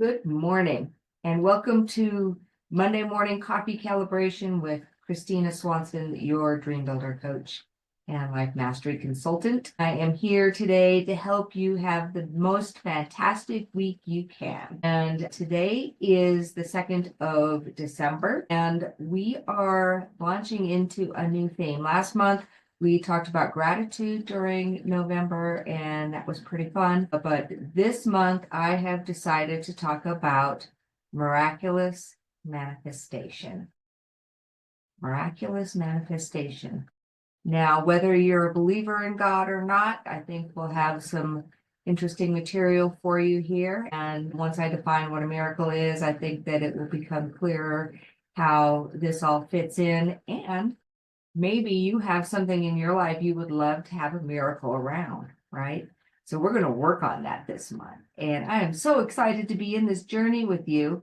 Good morning and welcome to Monday Morning Coffee Calibration with Kristina Swanson, your Dreambuilder coach and life mastery consultant. I am here today to help you have the most fantastic week you can. And today is the 2nd of December, and we are launching into a new theme. Last month, we talked about gratitude during November, and that was pretty fun. But this month, I have decided to talk about miraculous manifestation. Miraculous manifestation. Now, whether you're a believer in God or not, I think we'll have some interesting material for you here. And once I define what a miracle is, I think that it will become clearer how this all fits in. And maybe you have something in your life you would love to have a miracle around, right? So we're going to work on that this month. And I am so excited to be in this journey with you.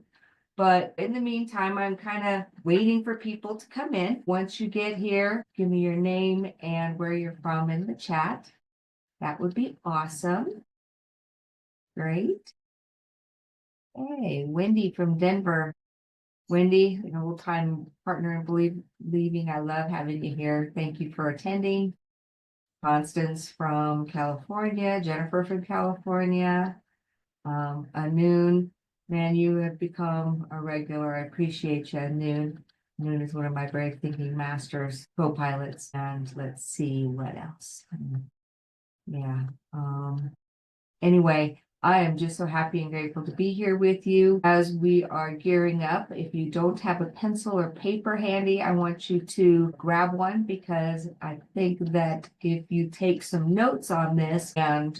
But in the meantime, I'm kind of waiting for people to come in. Once you get here, give me your name and where you're from in the chat. That would be awesome. Great. Hey, Wendy from Denver. Wendy, an old-time partner in believing. I love having you here. Thank you for attending. Constance from California, Jennifer from California, Anoon. Man, you have become a regular. I appreciate you, Noon. Noon is one of my brave thinking masters, co-pilots. And let's see what else. Yeah. Anyway, I am just so happy and grateful to be here with you as we are gearing up. If you don't have a pencil or paper handy, I want you to grab one, because I think that if you take some notes on this and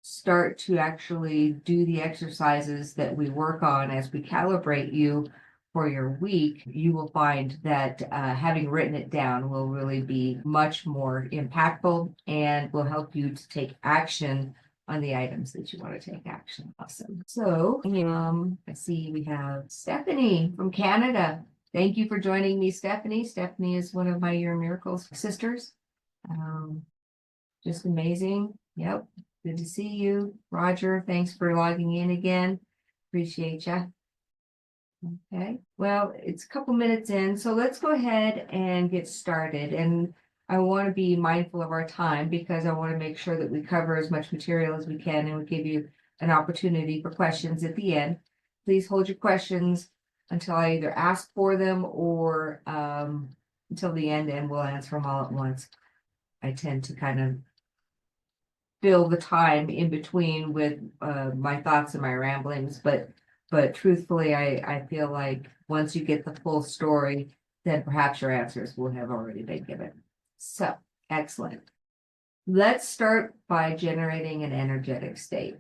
start to actually do the exercises that we work on as we calibrate you for your week, you will find that having written it down will really be much more impactful and will help you to take action on the items that you want to take action. Awesome. So, I see we have Stephanie from Canada. Thank you for joining me, Stephanie. Stephanie is one of my Your Miracles sisters. Just amazing. Yep. Good to see you. Roger, thanks for logging in again. Appreciate you. Okay, well, it's a couple minutes in, so let's go ahead and get started. And I want to be mindful of our time, because I want to make sure that we cover as much material as we can, and we give you an opportunity for questions at the end. Please hold your questions until I either ask for them or until the end, and we'll answer them all at once. I tend to kind of fill the time in between with my thoughts and my ramblings, but truthfully, I feel like once you get the full story, then perhaps your answers will have already been given. So, excellent. Let's start by generating an energetic state.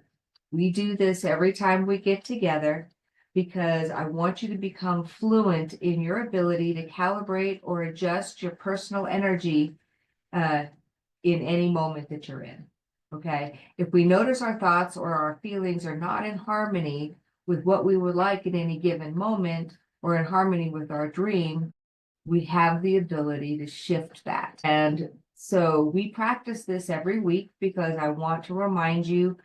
We do this every time we get together, because I want you to become fluent in your ability to calibrate or adjust your personal energy in any moment that you're in. Okay, if we notice our thoughts or our feelings are not in harmony with what we would like at any given moment, or in harmony with our dream, we have the ability to shift that. And so we practice this every week, because I want to remind you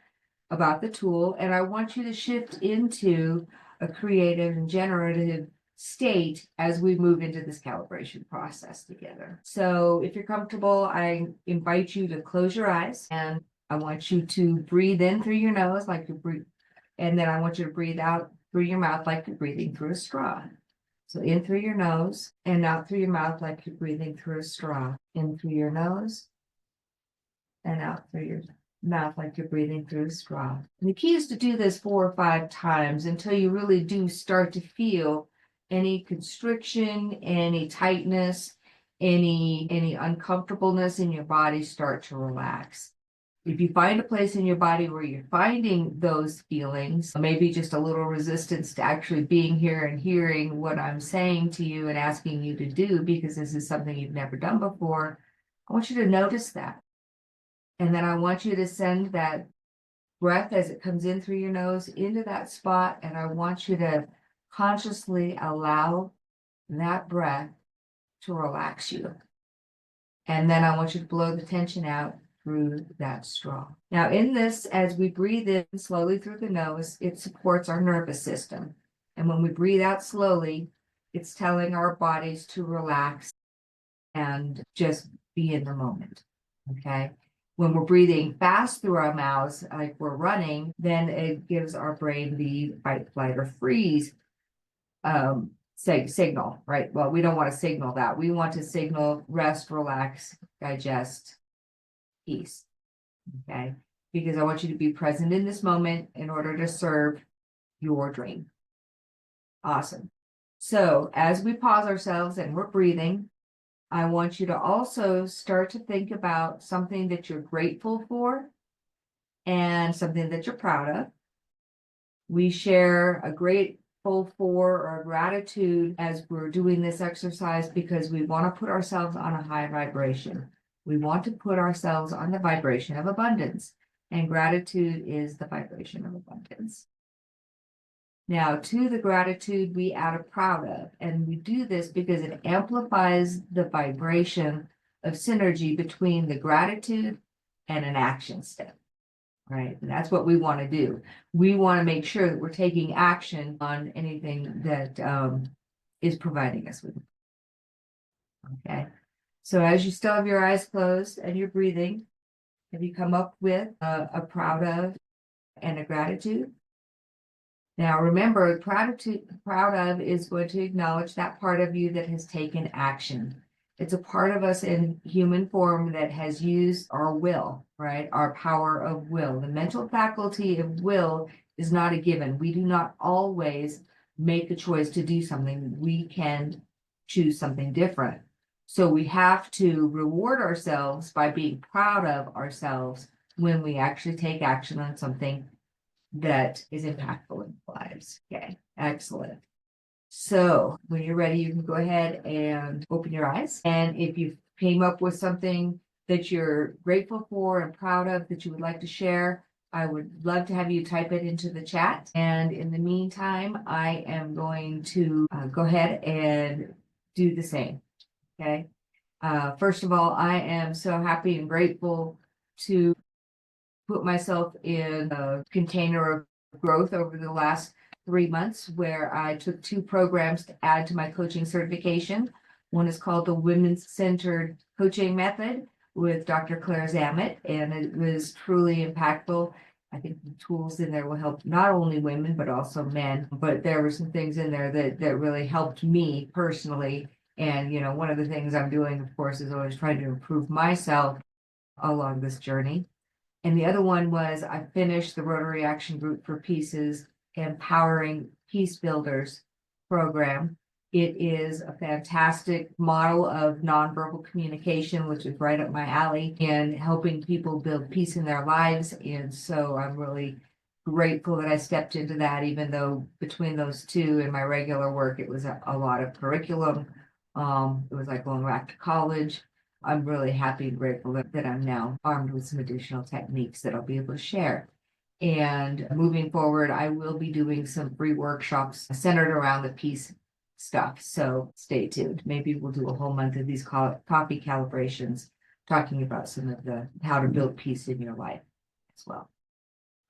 about the tool, and I want you to shift into a creative and generative state as we move into this calibration process together. So if you're comfortable, I invite you to close your eyes, and I want you to breathe in through your nose like you breathe, and then I want you to breathe out through your mouth like you're breathing through a straw. So in through your nose and out through your mouth like you're breathing through a straw. In through your nose and out through your mouth like you're breathing through a straw. And the key is to do this 4 or 5 times until you really do start to feel any constriction, any tightness, any uncomfortableness in your body start to relax. If you find a place in your body where you're finding those feelings, maybe just a little resistance to actually being here and hearing what I'm saying to you and asking you to do, because this is something you've never done before, I want you to notice that. And then I want you to send that breath as it comes in through your nose into that spot. And I want you to consciously allow that breath to relax you. And then I want you to blow the tension out through that straw. Now in this, as we breathe in slowly through the nose, it supports our nervous system. And when we breathe out slowly, it's telling our bodies to relax and just be in the moment, okay? When we're breathing fast through our mouths, like we're running, then it gives our brain the fight, flight, or freeze signal, right? Well, we don't want to signal that. We want to signal rest, relax, digest, peace, okay? Because I want you to be present in this moment in order to serve your dream. Awesome. So as we pause ourselves and we're breathing, I want you to also start to think about something that you're grateful for and something that you're proud of. We share a grateful for or gratitude as we're doing this exercise because we want to put ourselves on a high vibration. We want to put ourselves on the vibration of abundance, and gratitude is the vibration of abundance. Now, to the gratitude, we add a proud of, and we do this because it amplifies the vibration of synergy between the gratitude and an action step, right? And that's what we want to do. We want to make sure that we're taking action on anything that is providing us with. Okay. So as you still have your eyes closed and you're breathing, have you come up with a proud of and a gratitude? Now, remember, proud of is going to acknowledge that part of you that has taken action. It's a part of us in human form that has used our will, right? Our power of will. The mental faculty of will is not a given. We do not always make a choice to do something. We can choose something different. So we have to reward ourselves by being proud of ourselves when we actually take action on something that is impactful in lives. Okay, excellent. So when you're ready, you can go ahead and open your eyes. And if you came up with something that you're grateful for and proud of that you would like to share, I would love to have you type it into the chat. And in the meantime, I am going to go ahead and do the same. Okay. First of all, I am so happy and grateful to put myself in a container of growth over the last 3 months where I took 2 programs to add to my coaching certification. One is called the Women's Centered Coaching Method with Dr. Claire Zammit, and it was truly impactful. I think the tools in there will help not only women, but also men. But there were some things in there that really helped me personally. And, you know, one of the things I'm doing, of course, is always trying to improve myself along this journey. And the other one was I finished the Rotary Action Group for Peace's Empowering Peace Builders program. It is a fantastic model of nonverbal communication, which is right up my alley, and helping people build peace in their lives. And so I'm really grateful that I stepped into that, even though between those two and my regular work, it was a lot of curriculum. It was like going back to college. I'm really happy and grateful that I'm now armed with some additional techniques that I'll be able to share. And moving forward, I will be doing some free workshops centered around the peace stuff. So stay tuned. Maybe we'll do a whole month of these coffee calibrations, talking about some of the how to build peace in your life as well.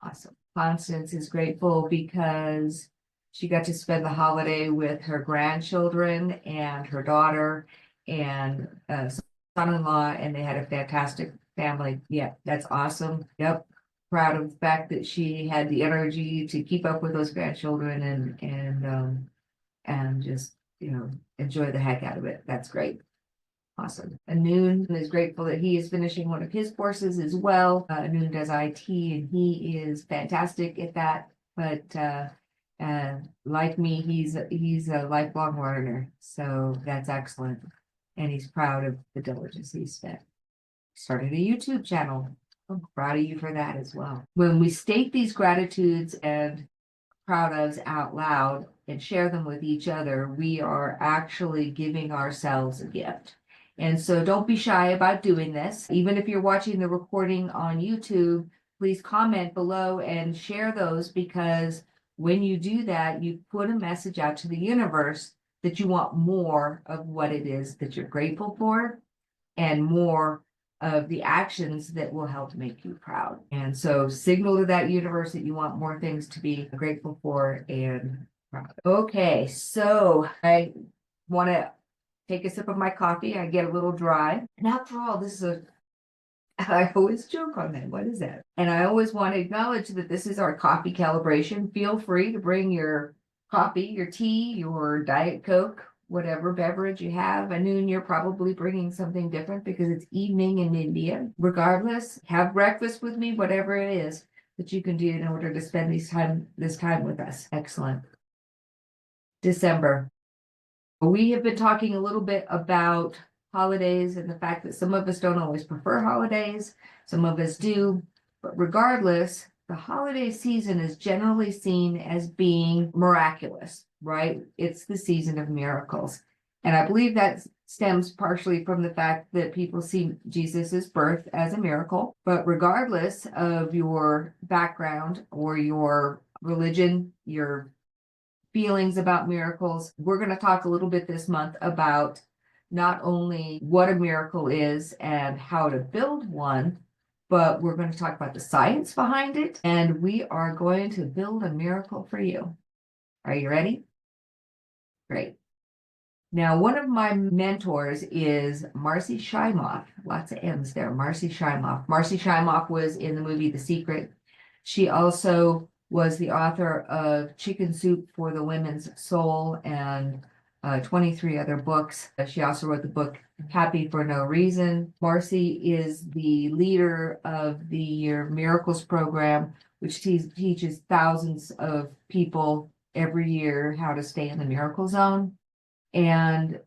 Awesome. Constance is grateful because she got to spend the holiday with her grandchildren and her daughter and son-in-law, and they had a fantastic family. Yeah, that's awesome. Yep. Proud of the fact that she had the energy to keep up with those grandchildren and just, you know, enjoy the heck out of it. That's great. Awesome. Noon is grateful that he is finishing one of his courses as well. Noon does IT and he is fantastic at that. But like me, he's a lifelong learner. So that's excellent. And he's proud of the diligence he spent. Started a YouTube channel. I'm proud of you for that as well. When we state these gratitudes and proud ofs out loud and share them with each other, we are actually giving ourselves a gift. And so don't be shy about doing this. Even if you're watching the recording on YouTube, please comment below and share those, because when you do that, you put a message out to the universe that you want more of what it is that you're grateful for and more of the actions that will help make you proud. And so signal to that universe that you want more things to be grateful for and proud. Okay, so I want to take a sip of my coffee. I get a little dry. And after all, this is I always joke on that. What is that? And I always want to acknowledge that this is our coffee calibration. Feel free to bring your coffee, your tea, your Diet Coke, whatever beverage you have. I noon, you're probably bringing something different because it's evening in India. Regardless, have breakfast with me, whatever it is that you can do in order to spend this time with us. Excellent. December. We have been talking a little bit about holidays and the fact that some of us don't always prefer holidays, some of us do, but regardless, the holiday season is generally seen as being miraculous, right? It's the season of miracles. And I believe that stems partially from the fact that people see Jesus's birth as a miracle, but regardless of your background or your religion, your feelings about miracles, we're going to talk a little bit this month about not only what a miracle is and how to build one, but we're going to talk about the science behind it, and we are going to build a miracle for you. Are you ready? Great. Now, one of my mentors is Marcy Shimoff. Lots of M's there. Marcy Shimoff. Marcy Shimoff was in the movie The Secret. She also was the author of Chicken Soup for the Women's Soul and 23 other books. She also wrote the book Happy for No Reason. Marcy is the leader of the Year Miracles program, which teaches thousands of people every year how to stay in the miracle zone. And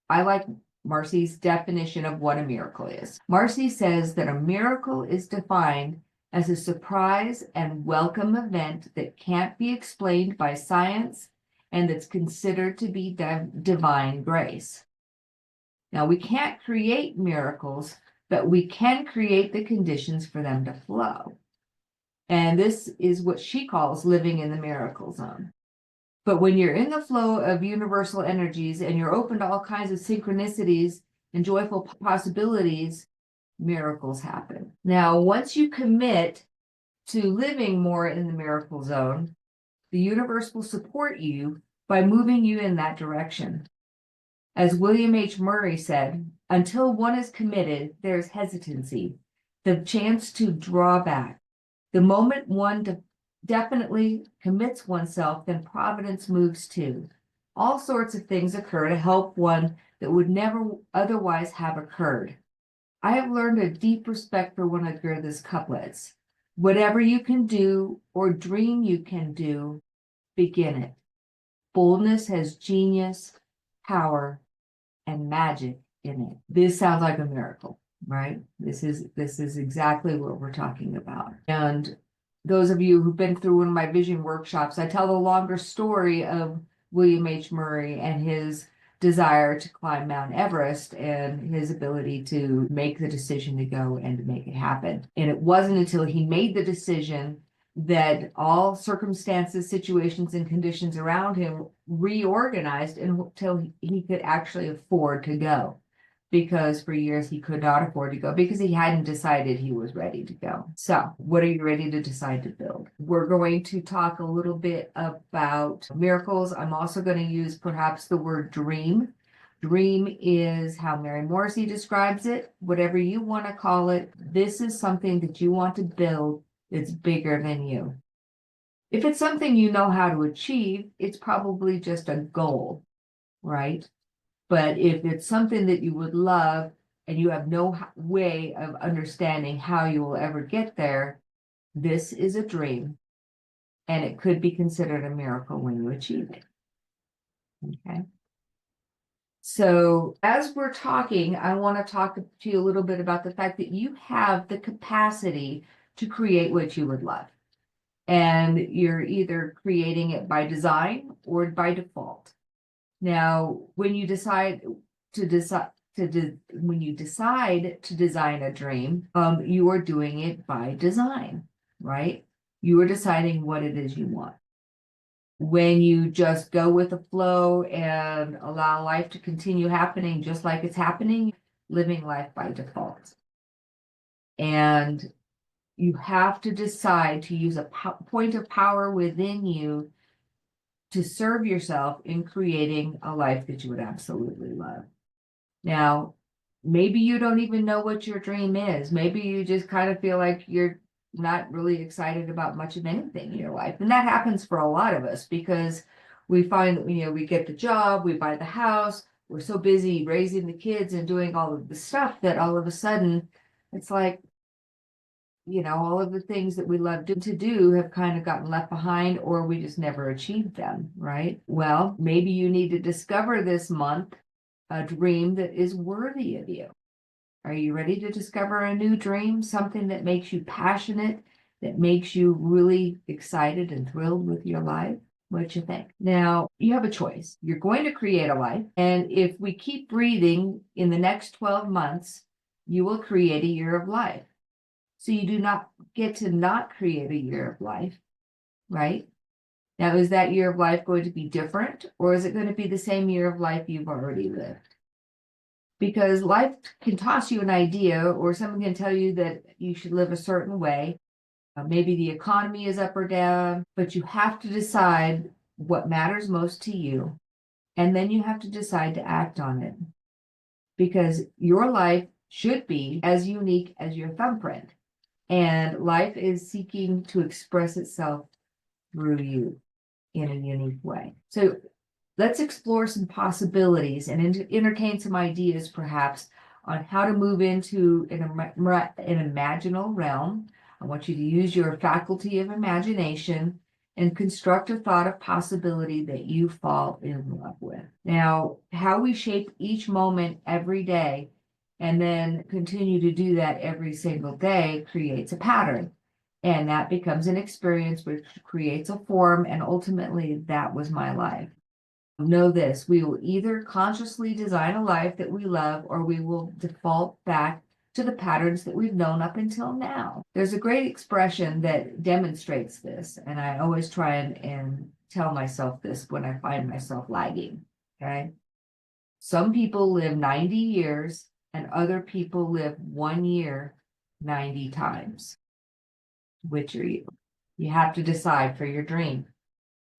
I like Marcy's definition of what a miracle is. Marcy says that a miracle is defined as a surprise and welcome event that can't be explained by science and that's considered to be divine grace. Now, we can't create miracles, but we can create the conditions for them to flow. And this is what she calls living in the miracle zone. But when you're in the flow of universal energies and you're open to all kinds of synchronicities and joyful possibilities, miracles happen. Now, once you commit to living more in the miracle zone, the universe will support you by moving you in that direction. As William H. Murray said, until one is committed, there's hesitancy, the chance to draw back. The moment one definitely commits oneself, then providence moves too. All sorts of things occur to help one that would never otherwise have occurred. I have learned a deep respect for one of Goethe's couplets. Whatever you can do or dream you can do, begin it. Boldness has genius, power, and magic in it. This sounds like a miracle, right? This is exactly what we're talking about. And those of you who've been through one of my vision workshops, I tell the longer story of William H. Murray and his desire to climb Mount Everest and his ability to make the decision to go and to make it happen. And it wasn't until he made the decision that all circumstances, situations, and conditions around him reorganized until he could actually afford to go. Because for years he could not afford to go because he hadn't decided he was ready to go. So what are you ready to decide to build? We're going to talk a little bit about miracles. I'm also going to use perhaps the word dream. Dream is how Mary Morrissey describes it. Whatever you want to call it, this is something that you want to build that's bigger than you. If it's something you know how to achieve, it's probably just a goal, right? But if it's something that you would love and you have no way of understanding how you will ever get there, this is a dream, and it could be considered a miracle when you achieve it. Okay. So as we're talking, I want to talk to you a little bit about the fact that you have the capacity to create what you would love. And you're either creating it by design or by default. Now, when you decide to design a dream, you are doing it by design, right? You are deciding what it is you want. When you just go with the flow and allow life to continue happening just like it's happening, living life by default. And you have to decide to use a point of power within you to serve yourself in creating a life that you would absolutely love. Now, maybe you don't even know what your dream is. Maybe you just kind of feel like you're not really excited about much of anything in your life. And that happens for a lot of us because we find that, we get the job, we buy the house, we're so busy raising the kids and doing all of the stuff that all of a sudden it's like, all of the things that we love to do have kind of gotten left behind, or we just never achieved them, right? Well, maybe you need to discover this month a dream that is worthy of you. Are you ready to discover a new dream? Something that makes you passionate, that makes you really excited and thrilled with your life? What you think? Now, you have a choice. You're going to create a life. And if we keep breathing in the next 12 months, you will create a year of life. So you do not get to not create a year of life, right? Now, is that year of life going to be different, or is it going to be the same year of life you've already lived? Because life can toss you an idea, or someone can tell you that you should live a certain way. Maybe the economy is up or down, but you have to decide what matters most to you. And then you have to decide to act on it. Because your life should be as unique as your thumbprint. And life is seeking to express itself through you in a unique way. So let's explore some possibilities and entertain some ideas, perhaps, on how to move into an imaginal realm. I want you to use your faculty of imagination and construct a thought of possibility that you fall in love with. Now, how we shape each moment every day and then continue to do that every single day creates a pattern. And that becomes an experience which creates a form, and ultimately that was my life. Know this, we will either consciously design a life that we love, or we will default back to the patterns that we've known up until now. There's a great expression that demonstrates this, and I always try and tell myself this when I find myself lagging, okay? Some people live 90 years and other people live 1 year 90 times. Which are you? You have to decide for your dream.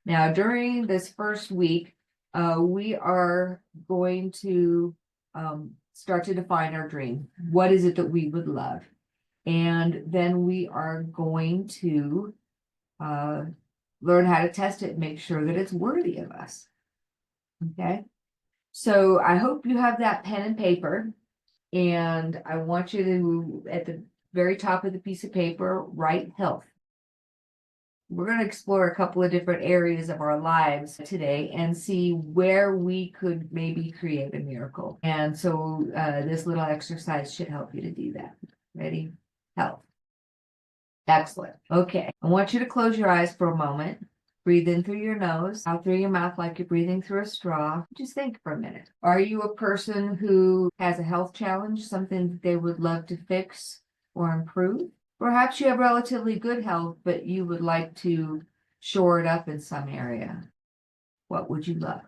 Now, during this first week, we are going to start to define our dream. What is it that we would love? And then we are going to learn how to test it and make sure that it's worthy of us. Okay. So I hope you have that pen and paper. And I want you to, at the very top of the piece of paper, write health. We're going to explore a couple of different areas of our lives today and see where we could maybe create a miracle. And so this little exercise should help you to do that. Ready? Health. Excellent. Okay. I want you to close your eyes for a moment. Breathe in through your nose, out through your mouth like you're breathing through a straw. Just think for a minute. Are you a person who has a health challenge, something that they would love to fix or improve? Perhaps you have relatively good health, but you would like to shore it up in some area. What would you love?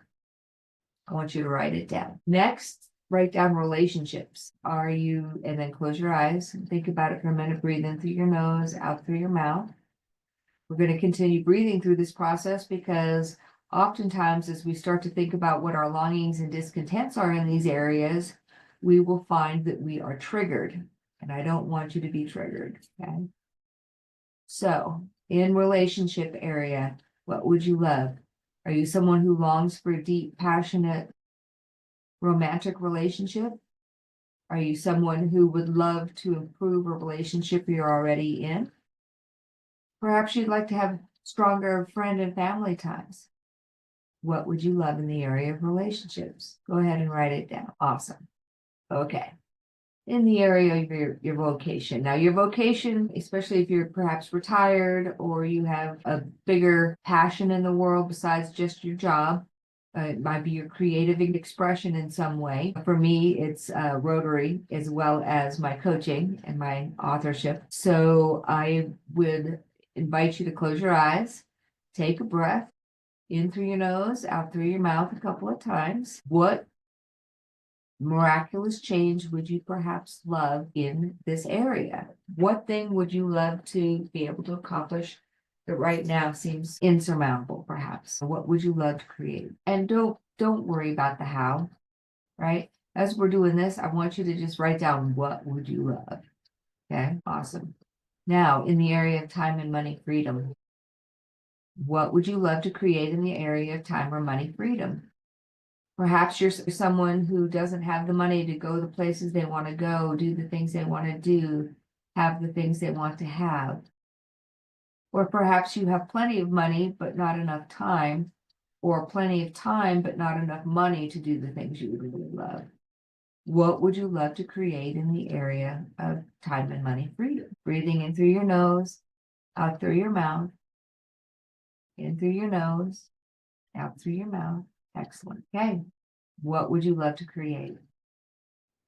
I want you to write it down. Next, write down relationships. Are you, and then close your eyes and think about it for a minute. Breathe in through your nose, out through your mouth. We're going to continue breathing through this process because oftentimes as we start to think about what our longings and discontents are in these areas, we will find that we are triggered. And I don't want you to be triggered, okay? So, in relationship area, what would you love? Are you someone who longs for a deep, passionate, romantic relationship? Are you someone who would love to improve a relationship you're already in? Perhaps you'd like to have stronger friend and family ties. What would you love in the area of relationships? Go ahead and write it down. Awesome. Okay. In the area of your vocation. Now, your vocation, especially if you're perhaps retired or you have a bigger passion in the world besides just your job, it might be your creative expression in some way. For me, it's Rotary as well as my coaching and my authorship. So I would invite you to close your eyes, take a breath in through your nose, out through your mouth a couple of times. What miraculous change would you perhaps love in this area? What thing would you love to be able to accomplish that right now seems insurmountable, perhaps? What would you love to create? And don't worry about the how, right? As we're doing this, I want you to just write down what would you love. Okay, awesome. Now, in the area of time and money freedom, what would you love to create in the area of time or money freedom? Perhaps you're someone who doesn't have the money to go the places they want to go, do the things they want to do, have the things they want to have. Or perhaps you have plenty of money, but not enough time, or plenty of time, but not enough money to do the things you would really love. What would you love to create in the area of time and money freedom? Breathing in through your nose, out through your mouth, in through your nose, out through your mouth. Excellent. Okay. What would you love to create?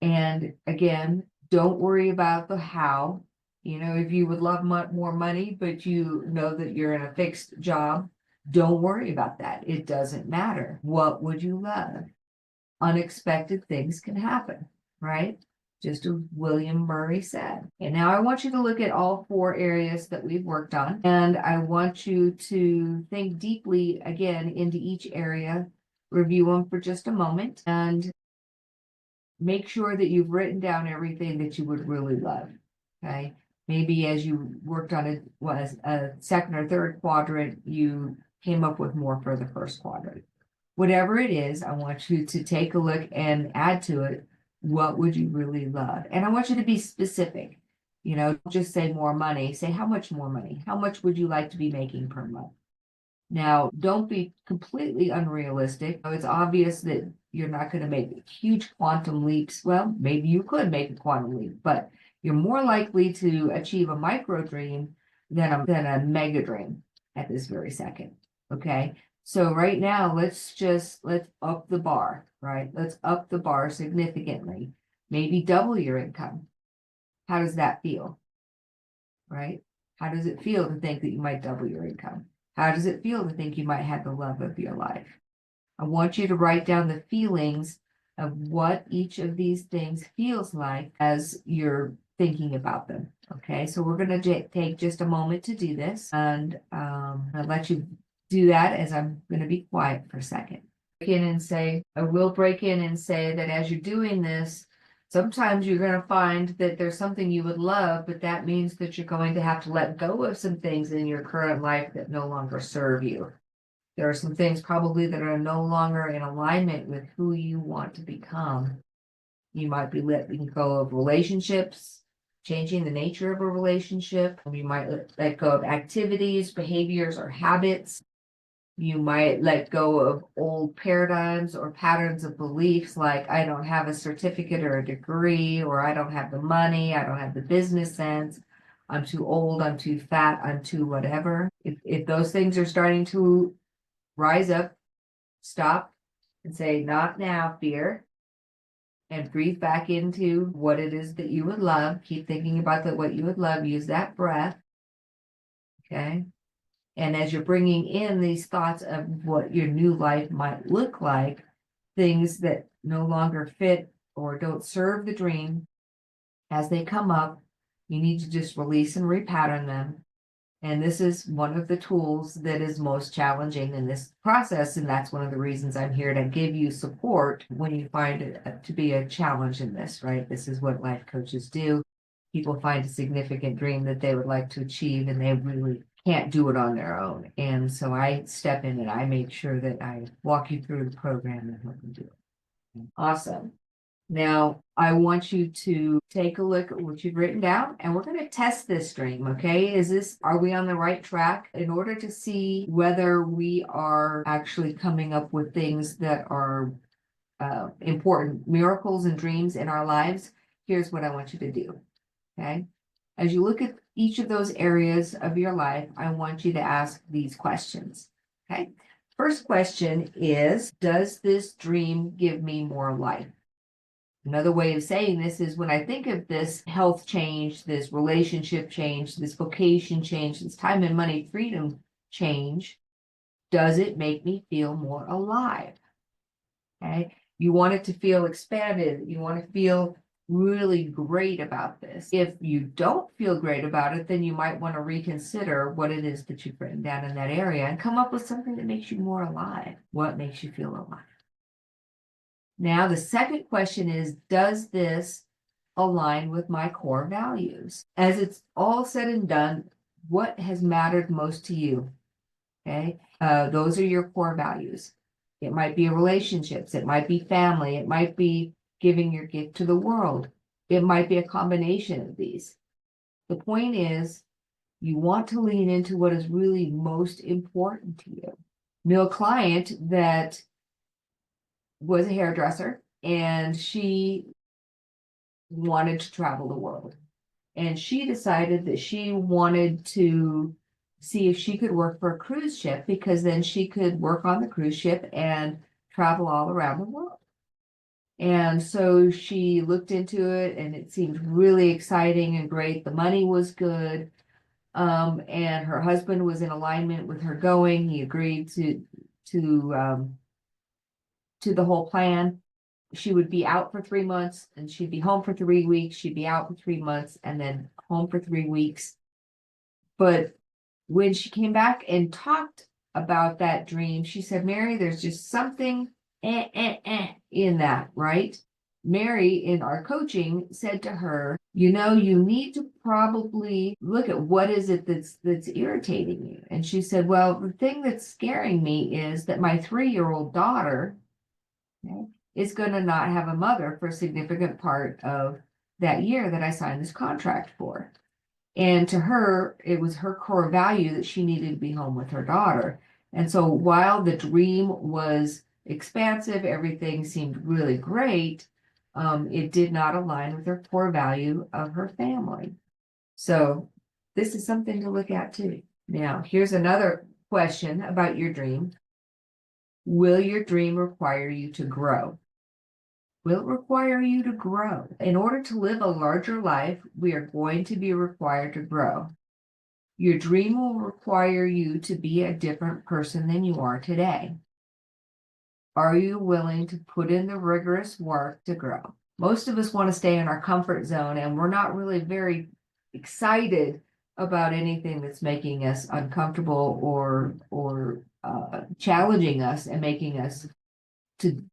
And again, don't worry about the how. You know, if you would love more money, but you know that you're in a fixed job, don't worry about that. It doesn't matter. What would you love? Unexpected things can happen, right? Just as William Murray said. And now I want you to look at all 4 areas that we've worked on. And I want you to think deeply again into each area, review them for just a moment, and make sure that you've written down everything that you would really love. Okay. Maybe as you worked on it was a second or third quadrant, you came up with more for the first quadrant. Whatever it is, I want you to take a look and add to it. What would you really love? And I want you to be specific. You know, don't just say more money. Say how much more money? How much would you like to be making per month? Now, don't be completely unrealistic. It's obvious that you're not going to make huge quantum leaps. Well, maybe you could make a quantum leap, but you're more likely to achieve a micro dream than a mega dream at this very second. Okay. So right now, let's up the bar, right? Let's up the bar significantly. Maybe double your income. How does that feel? Right? How does it feel to think that you might double your income? How does it feel to think you might have the love of your life? I want you to write down the feelings of what each of these things feels like as you're thinking about them. Okay, so we're going to take just a moment to do this, and I'll let you do that as I'm going to be quiet for a second. I will break in and say that as you're doing this, sometimes you're going to find that there's something you would love, but that means that you're going to have to let go of some things in your current life that no longer serve you. There are some things probably that are no longer in alignment with who you want to become. You might be letting go of relationships, changing the nature of a relationship. You might let go of activities, behaviors, or habits. You might let go of old paradigms or patterns of beliefs like I don't have a certificate or a degree, or I don't have the money, I don't have the business sense, I'm too old, I'm too fat, I'm too whatever. If those things are starting to rise up, stop and say, not now, fear, and breathe back into what it is that you would love. Keep thinking about what you would love. Use that breath. Okay. And as you're bringing in these thoughts of what your new life might look like, things that no longer fit or don't serve the dream, as they come up, you need to just release and repattern them. And this is one of the tools that is most challenging in this process. And that's one of the reasons I'm here to give you support when you find it to be a challenge in this, right? This is what life coaches do. People find a significant dream that they would like to achieve, and they really can't do it on their own. And so I step in and I make sure that I walk you through the program and help you do it. Awesome. Now, I want you to take a look at what you've written down, and we're going to test this dream, okay? Are we on the right track? In order to see whether we are actually coming up with things that are important miracles and dreams in our lives, here's what I want you to do, okay? As you look at each of those areas of your life, I want you to ask these questions, okay? First question is, does this dream give me more life? Another way of saying this is when I think of this health change, this relationship change, this vocation change, this time and money freedom change, does it make me feel more alive? Okay. You want it to feel expanded. You want to feel really great about this. If you don't feel great about it, then you might want to reconsider what it is that you've written down in that area and come up with something that makes you more alive. What makes you feel alive? Now, the second question is, does this align with my core values? As it's all said and done, what has mattered most to you? Okay, those are your core values. It might be relationships, it might be family, it might be giving your gift to the world. It might be a combination of these. The point is, you want to lean into what is really most important to you. You know, a client that was a hairdresser and she wanted to travel the world. And she decided that she wanted to see if she could work for a cruise ship, because then she could work on the cruise ship and travel all around the world. And so she looked into it and it seemed really exciting and great. The money was good. And her husband was in alignment with her going. He agreed to the whole plan. She would be out for 3 months and she'd be home for 3 weeks. She'd be out for 3 months and then home for 3 weeks. But when she came back and talked about that dream, she said, Mary, there's just something in that, right? Mary, in our coaching, said to her, you know, you need to probably look at what is it that's irritating you. And she said, well, the thing that's scaring me is that my 3-year-old daughter, okay, is going to not have a mother for a significant part of that year that I signed this contract for. And to her, it was her core value that she needed to be home with her daughter. And so while the dream was expansive, everything seemed really great, it did not align with her core value of her family. So this is something to look at too. Now, here's another question about your dream. Will your dream require you to grow? Will it require you to grow? In order to live a larger life, we are going to be required to grow. Your dream will require you to be a different person than you are today. Are you willing to put in the rigorous work to grow? Most of us want to stay in our comfort zone, and we're not really very excited about anything that's making us uncomfortable or challenging us and making us to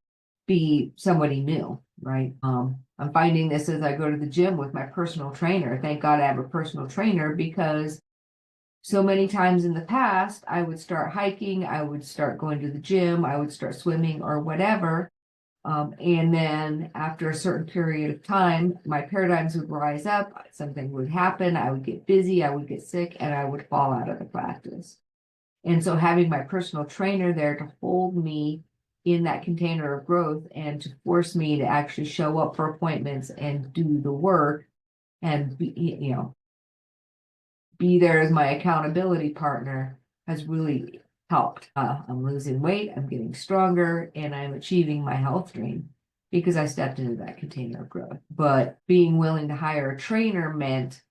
be somebody new, right? I'm finding this as I go to the gym with my personal trainer. Thank God I have a personal trainer, because so many times in the past, I would start hiking, I would start going to the gym, I would start swimming or whatever. And then after a certain period of time, my paradigms would rise up, something would happen, I would get busy, I would get sick, and I would fall out of the practice. And so having my personal trainer there to hold me in that container of growth and to force me to actually show up for appointments and do the work and be there as my accountability partner has really helped. I'm losing weight, I'm getting stronger, and I'm achieving my health dream because I stepped into that container of growth. But being willing to hire a trainer meant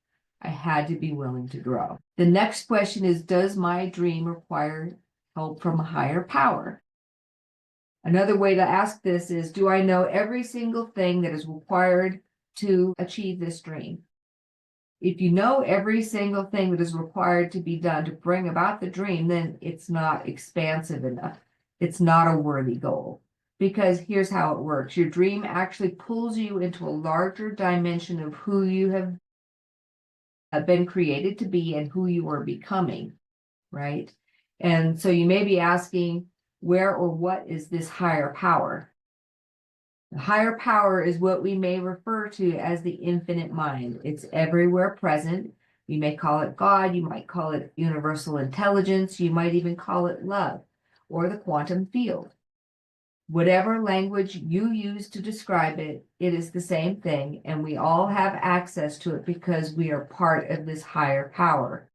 I had to be willing to grow. The next question is, does my dream require help from a higher power? Another way to ask this is, do I know every single thing that is required to achieve this dream? If you know every single thing that is required to be done to bring about the dream, then it's not expansive enough. It's not a worthy goal. Because here's how it works. Your dream actually pulls you into a larger dimension of who you have been created to be and who you are becoming, right? And so you may be asking, where or what is this higher power? The higher power is what we may refer to as the infinite mind. It's everywhere present. You may call it God, you might call it universal intelligence, you might even call it love or the quantum field. Whatever language you use to describe it, it is the same thing, and we all have access to it because we are part of this higher power.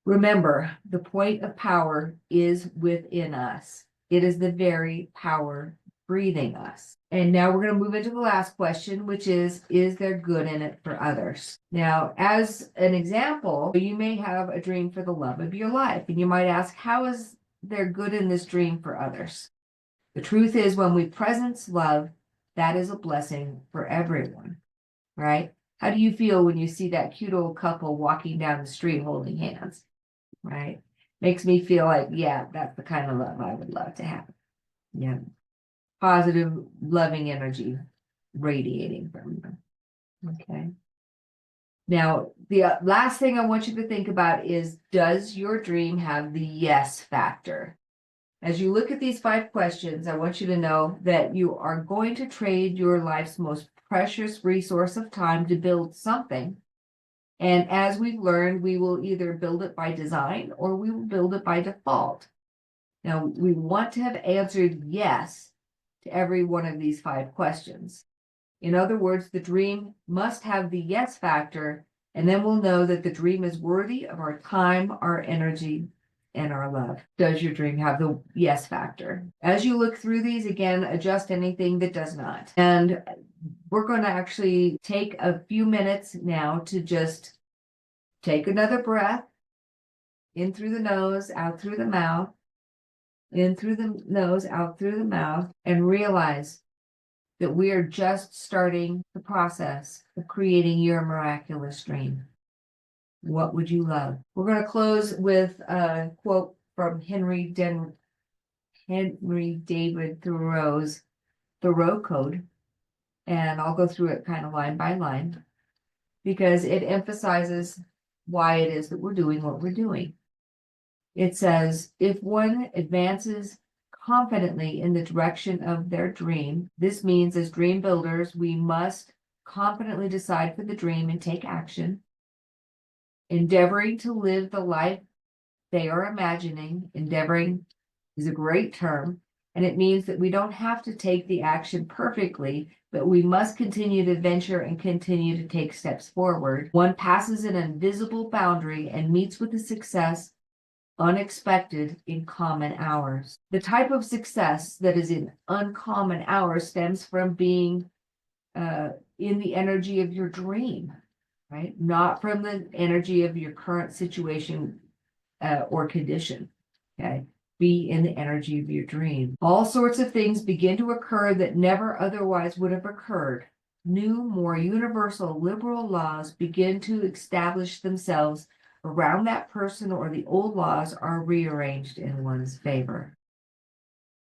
Remember, the point of power is within us. It is the very power breathing us. And now we're going to move into the last question, which is there good in it for others? Now, as an example, you may have a dream for the love of your life, and you might ask, how is there good in this dream for others? The truth is, when we presence love, that is a blessing for everyone, right? How do you feel when you see that cute old couple walking down the street holding hands, right? Makes me feel like, yeah, that's the kind of love I would love to have. Yeah. Positive, loving energy radiating from them. Okay. Now, the last thing I want you to think about is, does your dream have the yes factor? As you look at these 5 questions, I want you to know that you are going to trade your life's most precious resource of time to build something. And as we've learned, we will either build it by design or we will build it by default. Now, we want to have answered yes to every one of these 5 questions. In other words, the dream must have the yes factor, and then we'll know that the dream is worthy of our time, our energy, and our love. Does your dream have the yes factor? As you look through these, again, adjust anything that does not. And we're going to actually take a few minutes now to just take another breath, in through the nose, out through the mouth, in through the nose, out through the mouth, and realize that we are just starting the process of creating your miraculous dream. What would you love? We're going to close with a quote from Henry David Thoreau's Thoreau Code, and I'll go through it kind of line by line because it emphasizes why it is that we're doing what we're doing. It says, if one advances confidently in the direction of their dream, this means as dream builders, we must confidently decide for the dream and take action, endeavoring to live the life they are imagining. Endeavoring is a great term, and it means that we don't have to take the action perfectly, but we must continue to venture and continue to take steps forward. One passes an invisible boundary and meets with a success unexpected in common hours. The type of success that is in uncommon hours stems from being in the energy of your dream, right? Not from the energy of your current situation or condition. Okay. Be in the energy of your dream. All sorts of things begin to occur that never otherwise would have occurred. New, more universal liberal laws begin to establish themselves around that person, or the old laws are rearranged in one's favor.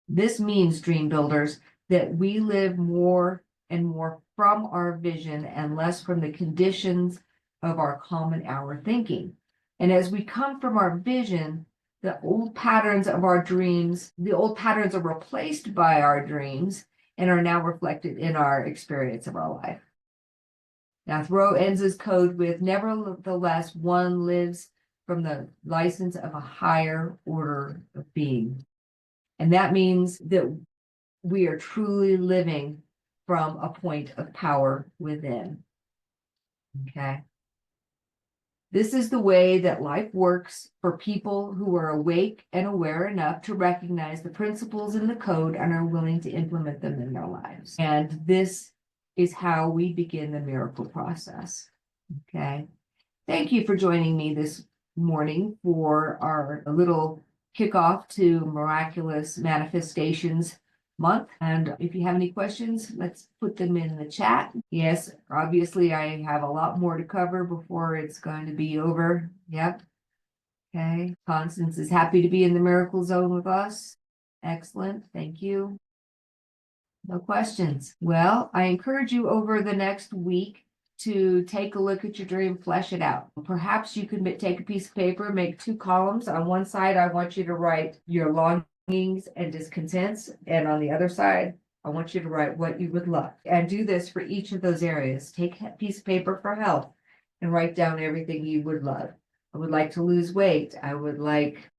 This means, dream builders, that we live more and more from our vision and less from the conditions of our common hour thinking. And as we come from our vision, the old patterns of our dreams, the old patterns are replaced by our dreams and are now reflected in our experience of our life. Now, Thoreau ends his code with, nevertheless, one lives from the license of a higher order of being. And that means that we are truly living from a point of power within. Okay. This is the way that life works for people who are awake and aware enough to recognize the principles in the code and are willing to implement them in their lives. And this is how we begin the miracle process. Okay. Thank you for joining me this morning for our little kickoff to Miraculous Manifestations Month. And if you have any questions, let's put them in the chat. Yes, obviously I have a lot more to cover before it's going to be over. Yep. Okay. Constance is happy to be in the miracle zone with us. Excellent. Thank you. No questions. Well, I encourage you over the next week to take a look at your dream, flesh it out. Perhaps you can take a piece of paper, make 2 columns. On one side, I want you to write your longings and discontents. And on the other side, I want you to write what you would love. And do this for each of those areas. Take a piece of paper for health and write down everything you would love. I would like to lose weight. I would like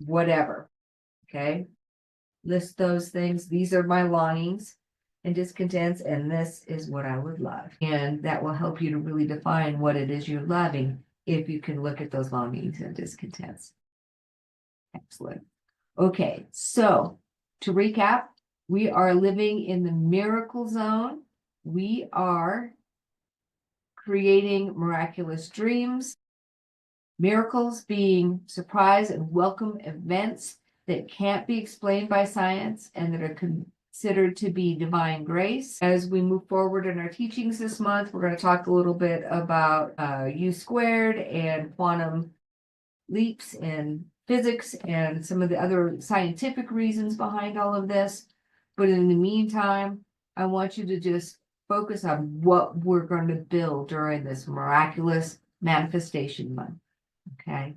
whatever. Okay. List those things. These are my longings and discontents, and this is what I would love. And that will help you to really define what it is you're loving if you can look at those longings and discontents. Excellent. Okay, so to recap, we are living in the miracle zone. We are creating miraculous dreams, miracles being surprise and welcome events that can't be explained by science and that are considered to be divine grace. As we move forward in our teachings this month, we're going to talk a little bit about U squared and quantum leaps in physics and some of the other scientific reasons behind all of this. But in the meantime, I want you to just focus on what we're going to build during this miraculous manifestation month. Okay.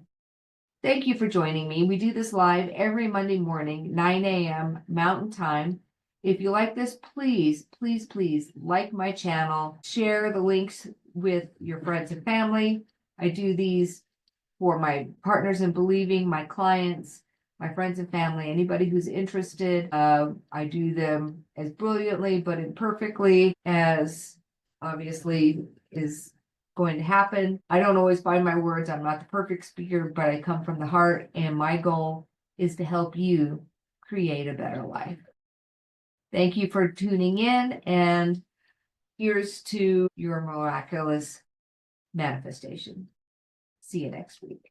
Thank you for joining me. We do this live every Monday morning, 9 a.m. Mountain Time. If you like this, please, please, please like my channel, share the links with your friends and family. I do these for my partners in believing, my clients, my friends and family, anybody who's interested. I do them as brilliantly but imperfectly as obviously is going to happen. I don't always find my words. I'm not the perfect speaker, but I come from the heart, and my goal is to help you create a better life. Thank you for tuning in, and here's to your miraculous manifestation. See you next week.